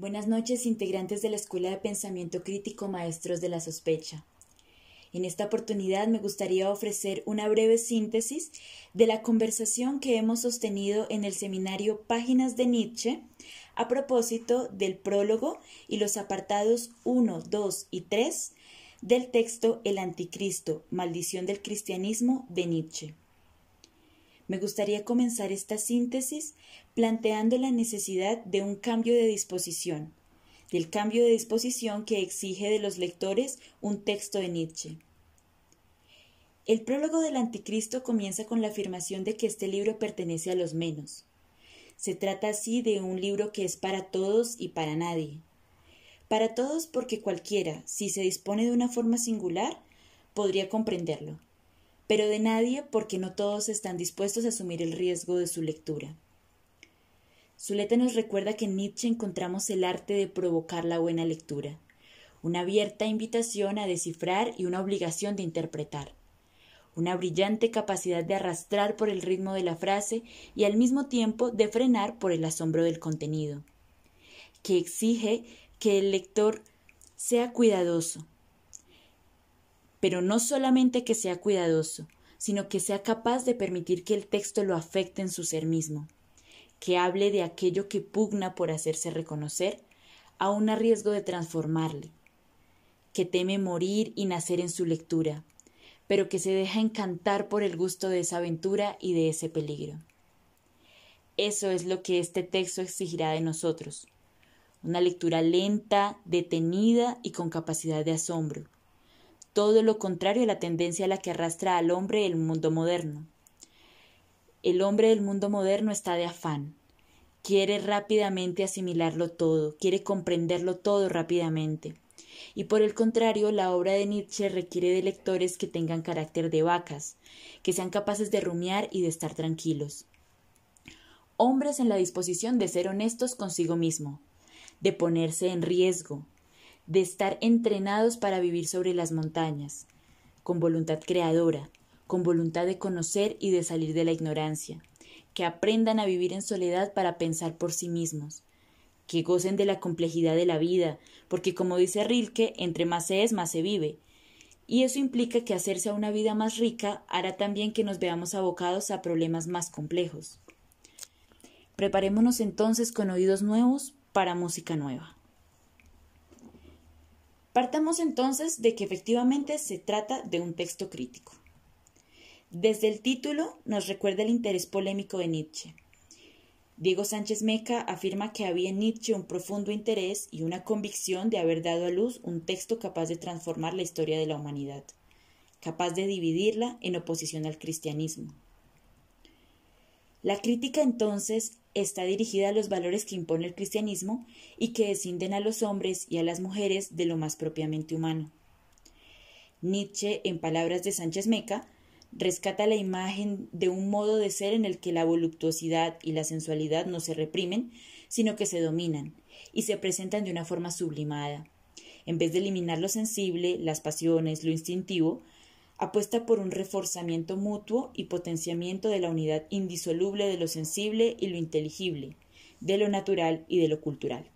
Buenas noches, integrantes de la Escuela de Pensamiento Crítico Maestros de la Sospecha. En esta oportunidad me gustaría ofrecer una breve síntesis de la conversación que hemos sostenido en el seminario Páginas de Nietzsche a propósito del prólogo y los apartados 1, 2 y 3 del texto El Anticristo, Maldición del Cristianismo de Nietzsche. Me gustaría comenzar esta síntesis planteando la necesidad de un cambio de disposición, del cambio de disposición que exige de los lectores un texto de Nietzsche. El prólogo del Anticristo comienza con la afirmación de que este libro pertenece a los menos. Se trata así de un libro que es para todos y para nadie. Para todos porque cualquiera, si se dispone de una forma singular, podría comprenderlo, pero de nadie porque no todos están dispuestos a asumir el riesgo de su lectura. Zuleta nos recuerda que en Nietzsche encontramos el arte de provocar la buena lectura, una abierta invitación a descifrar y una obligación de interpretar, una brillante capacidad de arrastrar por el ritmo de la frase y al mismo tiempo de frenar por el asombro del contenido, que exige que el lector sea cuidadoso, pero no solamente que sea cuidadoso, sino que sea capaz de permitir que el texto lo afecte en su ser mismo, que hable de aquello que pugna por hacerse reconocer, aun a riesgo de transformarle, que teme morir y nacer en su lectura, pero que se deja encantar por el gusto de esa aventura y de ese peligro. Eso es lo que este texto exigirá de nosotros, una lectura lenta, detenida y con capacidad de asombro. Todo lo contrario a la tendencia a la que arrastra al hombre el mundo moderno. El hombre del mundo moderno está de afán. Quiere rápidamente asimilarlo todo, quiere comprenderlo todo rápidamente. Y por el contrario, la obra de Nietzsche requiere de lectores que tengan carácter de vacas, que sean capaces de rumiar y de estar tranquilos. Hombres en la disposición de ser honestos consigo mismo, de ponerse en riesgo, de estar entrenados para vivir sobre las montañas, con voluntad creadora, con voluntad de conocer y de salir de la ignorancia, que aprendan a vivir en soledad para pensar por sí mismos, que gocen de la complejidad de la vida, porque como dice Rilke, entre más se es, más se vive, y eso implica que hacerse a una vida más rica hará también que nos veamos abocados a problemas más complejos. Preparémonos entonces con oídos nuevos para música nueva. Partamos entonces de que efectivamente se trata de un texto crítico. Desde el título nos recuerda el interés polémico de Nietzsche. Diego Sánchez Meca afirma que había en Nietzsche un profundo interés y una convicción de haber dado a luz un texto capaz de transformar la historia de la humanidad, capaz de dividirla en oposición al cristianismo. La crítica entonces está dirigida a los valores que impone el cristianismo y que descienden a los hombres y a las mujeres de lo más propiamente humano. Nietzsche, en palabras de Sánchez Meca, rescata la imagen de un modo de ser en el que la voluptuosidad y la sensualidad no se reprimen, sino que se dominan y se presentan de una forma sublimada. En vez de eliminar lo sensible, las pasiones, lo instintivo, apuesta por un reforzamiento mutuo y potenciamiento de la unidad indisoluble de lo sensible y lo inteligible, de lo natural y de lo cultural.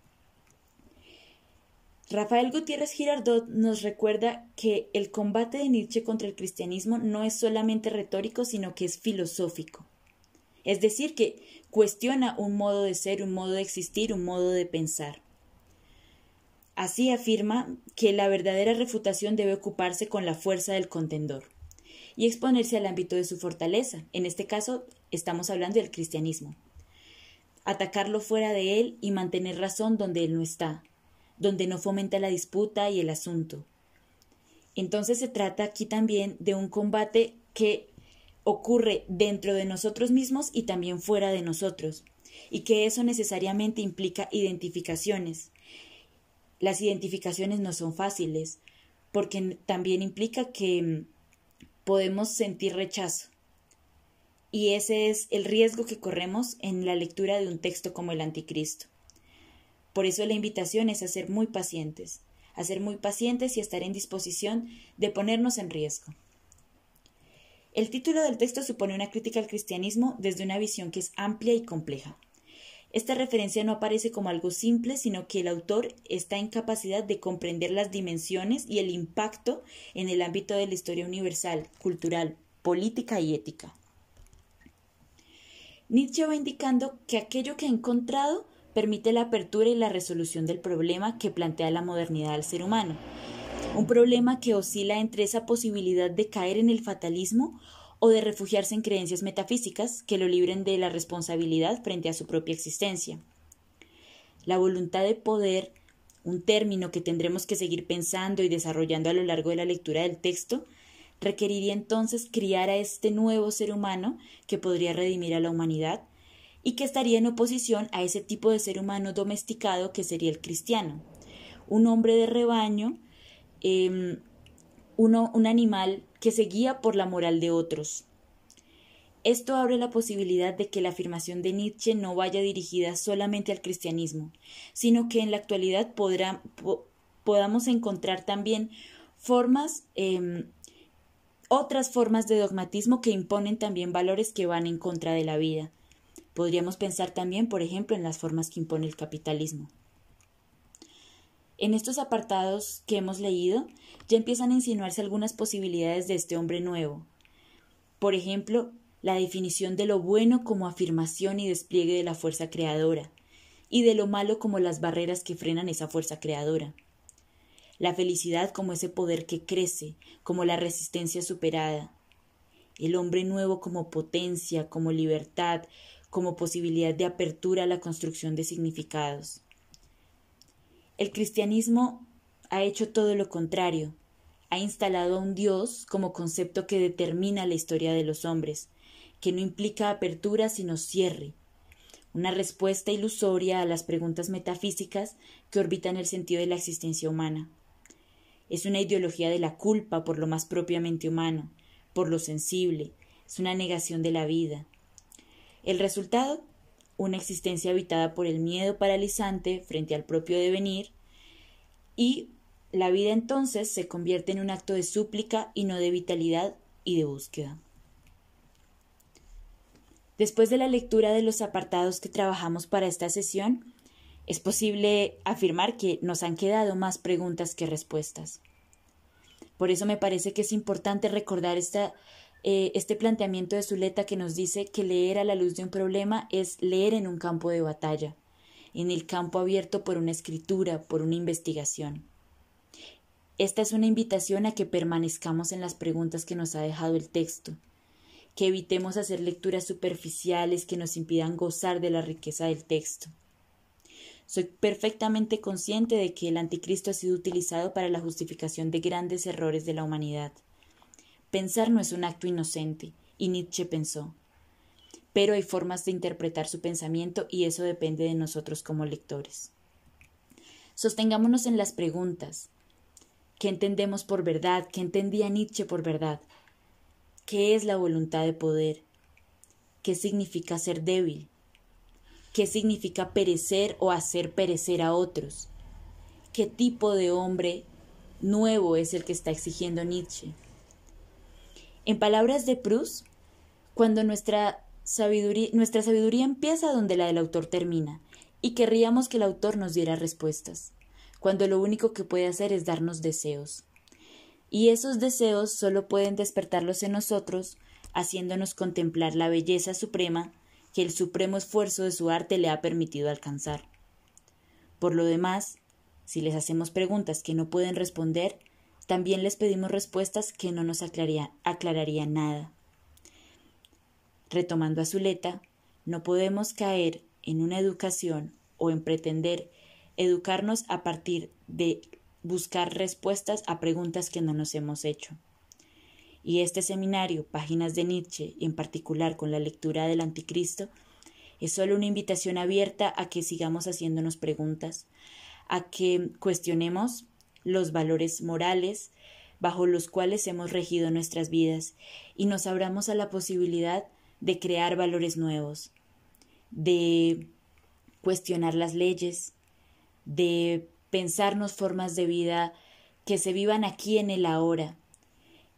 Rafael Gutiérrez Girardot nos recuerda que el combate de Nietzsche contra el cristianismo no es solamente retórico, sino que es filosófico. Es decir, que cuestiona un modo de ser, un modo de existir, un modo de pensar. Así afirma que la verdadera refutación debe ocuparse con la fuerza del contendor y exponerse al ámbito de su fortaleza. En este caso, estamos hablando del cristianismo. Atacarlo fuera de él y mantener razón donde él no está, donde no fomenta la disputa y el asunto. Entonces se trata aquí también de un combate que ocurre dentro de nosotros mismos y también fuera de nosotros, y que eso necesariamente implica identificaciones. Las identificaciones no son fáciles, porque también implica que podemos sentir rechazo. Y ese es el riesgo que corremos en la lectura de un texto como el Anticristo. Por eso la invitación es a ser muy pacientes y estar en disposición de ponernos en riesgo. El título del texto supone una crítica al cristianismo desde una visión que es amplia y compleja. Esta referencia no aparece como algo simple, sino que el autor está en capacidad de comprender las dimensiones y el impacto en el ámbito de la historia universal, cultural, política y ética. Nietzsche va indicando que aquello que ha encontrado permite la apertura y la resolución del problema que plantea la modernidad al ser humano. Un problema que oscila entre esa posibilidad de caer en el fatalismo o de refugiarse en creencias metafísicas que lo libren de la responsabilidad frente a su propia existencia. La voluntad de poder, un término que tendremos que seguir pensando y desarrollando a lo largo de la lectura del texto, requeriría entonces criar a este nuevo ser humano que podría redimir a la humanidad y que estaría en oposición a ese tipo de ser humano domesticado que sería el cristiano, un hombre de rebaño, un animal que se guía por la moral de otros. Esto abre la posibilidad de que la afirmación de Nietzsche no vaya dirigida solamente al cristianismo, sino que en la actualidad podamos encontrar también otras formas de dogmatismo que imponen también valores que van en contra de la vida. Podríamos pensar también, por ejemplo, en las formas que impone el capitalismo. En estos apartados que hemos leído, ya empiezan a insinuarse algunas posibilidades de este hombre nuevo. Por ejemplo, la definición de lo bueno como afirmación y despliegue de la fuerza creadora, y de lo malo como las barreras que frenan esa fuerza creadora. La felicidad como ese poder que crece, como la resistencia superada. El hombre nuevo como potencia, como libertad, como posibilidad de apertura a la construcción de significados. El cristianismo ha hecho todo lo contrario. Ha instalado a un Dios como concepto que determina la historia de los hombres, que no implica apertura sino cierre, una respuesta ilusoria a las preguntas metafísicas que orbitan el sentido de la existencia humana. Es una ideología de la culpa por lo más propiamente humano, por lo sensible, es una negación de la vida. El resultado, una existencia habitada por el miedo paralizante frente al propio devenir, y la vida entonces se convierte en un acto de súplica y no de vitalidad y de búsqueda. Después de la lectura de los apartados que trabajamos para esta sesión, es posible afirmar que nos han quedado más preguntas que respuestas. Por eso me parece que es importante recordar este planteamiento de Zuleta que nos dice que leer a la luz de un problema es leer en un campo de batalla, en el campo abierto por una escritura, por una investigación. Esta es una invitación a que permanezcamos en las preguntas que nos ha dejado el texto, que evitemos hacer lecturas superficiales que nos impidan gozar de la riqueza del texto. Soy perfectamente consciente de que el anticristo ha sido utilizado para la justificación de grandes errores de la humanidad. Pensar no es un acto inocente, y Nietzsche pensó. Pero hay formas de interpretar su pensamiento y eso depende de nosotros como lectores. Sostengámonos en las preguntas. ¿Qué entendemos por verdad? ¿Qué entendía Nietzsche por verdad? ¿Qué es la voluntad de poder? ¿Qué significa ser débil? ¿Qué significa perecer o hacer perecer a otros? ¿Qué tipo de hombre nuevo es el que está exigiendo Nietzsche? En palabras de Proust, cuando nuestra sabiduría empieza donde la del autor termina, y querríamos que el autor nos diera respuestas, cuando lo único que puede hacer es darnos deseos. Y esos deseos solo pueden despertarlos en nosotros, haciéndonos contemplar la belleza suprema que el supremo esfuerzo de su arte le ha permitido alcanzar. Por lo demás, si les hacemos preguntas que no pueden responder, también les pedimos respuestas que no nos aclararían nada. Retomando a Zuleta, no podemos caer en una educación o en pretender educarnos a partir de buscar respuestas a preguntas que no nos hemos hecho. Y este seminario, Páginas de Nietzsche, y en particular con la lectura del Anticristo, es solo una invitación abierta a que sigamos haciéndonos preguntas, a que cuestionemos los valores morales bajo los cuales hemos regido nuestras vidas y nos abramos a la posibilidad de crear valores nuevos, de cuestionar las leyes, de pensarnos formas de vida que se vivan aquí en el ahora,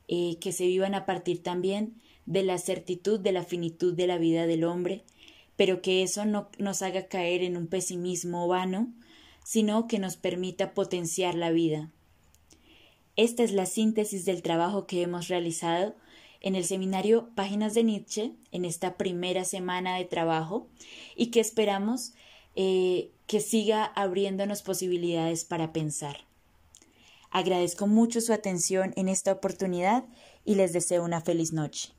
que se vivan a partir también de la certitud de la finitud de la vida del hombre, pero que eso no nos haga caer en un pesimismo vano, sino que nos permita potenciar la vida. Esta es la síntesis del trabajo que hemos realizado en el seminario Páginas de Nietzsche en esta primera semana de trabajo y que esperamos que siga abriéndonos posibilidades para pensar. Agradezco mucho su atención en esta oportunidad y les deseo una feliz noche.